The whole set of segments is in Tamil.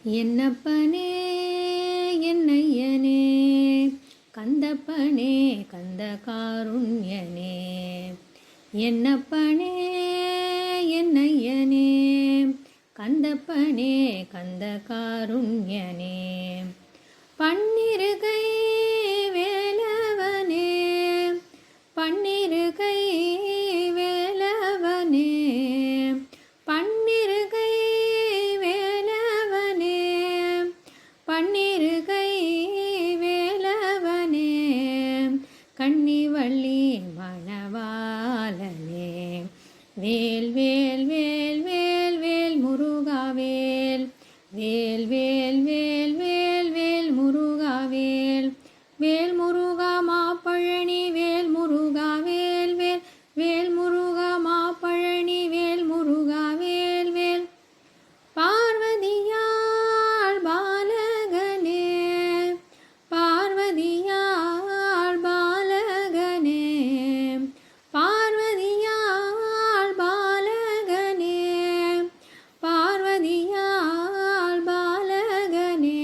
என்னப்பனே என்னையனே கந்தப்பனே கந்த காருண்யனே என்னப்பனே என்னையனே கந்தப்பனே கந்த காருண்யனே பன்னிருகை வேலவனே பன்னிருகை வேலவனே பன்னிருகை வேலவனே பன்னிருகை வேலவனே கன்னிவள்ளி மணவாளனே வேல் வேல் வேல் வேல் வேல் முருகாவேல் வேல் வேல் வேல் வேல் வேல் முருகாவேல் வேல் முருகா மாப்பழனி வேல் முருகா வேல் வேல் வேல் முருகா மாப்பழனி வேல் முருகா வேல் வேல் பார்வதியாள் பாலகனே பார்வதியாள் பாலகனே பார்வதியாள் பாலகனே பார்வதியாள் பாலகனே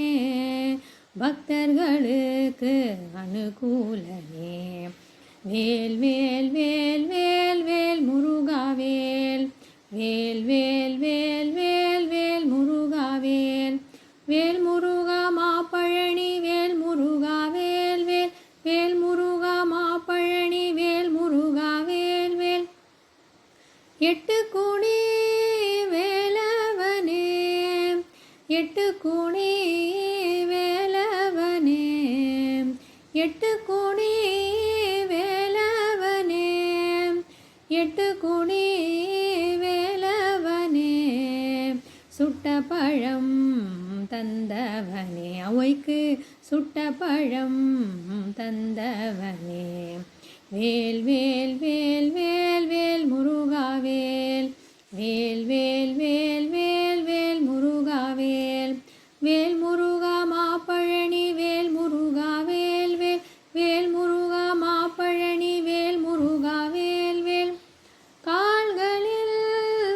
பக்தர்களுக்கு அனுகூலனே வேல் வேல் வேல் வேல் வேல் முருகா வேல் வேல் வேல் வேல் வேல் வேல் முருகா வேல் வேல் முருகா மாப்பழனி வேல் முருகா வேல் வேல் வேல் முருகா மாப்பழனி வேல் முருகா வேல் வேல் எட்டு குணி வேலவனே எட்டு குணி வேலவனே எட்டு குணி வேலவனே எட்டு குணி வேலவனே சுட்ட பழம் தந்தவனே அவைக்கு சுட்ட பழம் தந்தவனே வேல் வேல் வேல் வேல் வேல் முருகா வேல் வேல் வேல் வேல் வேல் வேல் முருகா வேல் வேல் முருகா மாப்பழனி வேல் முருகா வேல் வேல் வேல் முருகா மாப்பழனி வேல் முருகா வேல் வேல் கால்களில்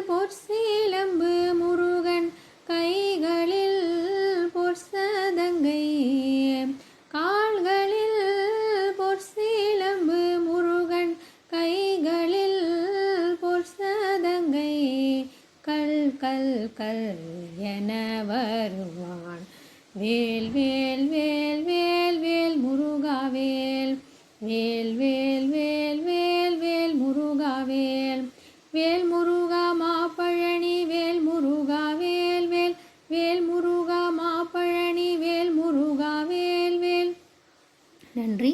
பொற்சீலம்பு முருகன் கைகளில் பொற்சதங்கை கால்களில் பொற்சீலம்பு முருகன் கைகளில் பொற்சதங்கை கல் கல் கல் என வருவான் வேல் வேல் வேல் வேல் வேல் முருகா வேல் வேல் வேல் வேல் வேல் வேல் முருகா வேல் வேல் முருகா மாப்பழனி வேல் முருகா வேல் வேல் வேல் முருகா மாப்பழனி வேல் முருகா வேல் வேல். நன்றி.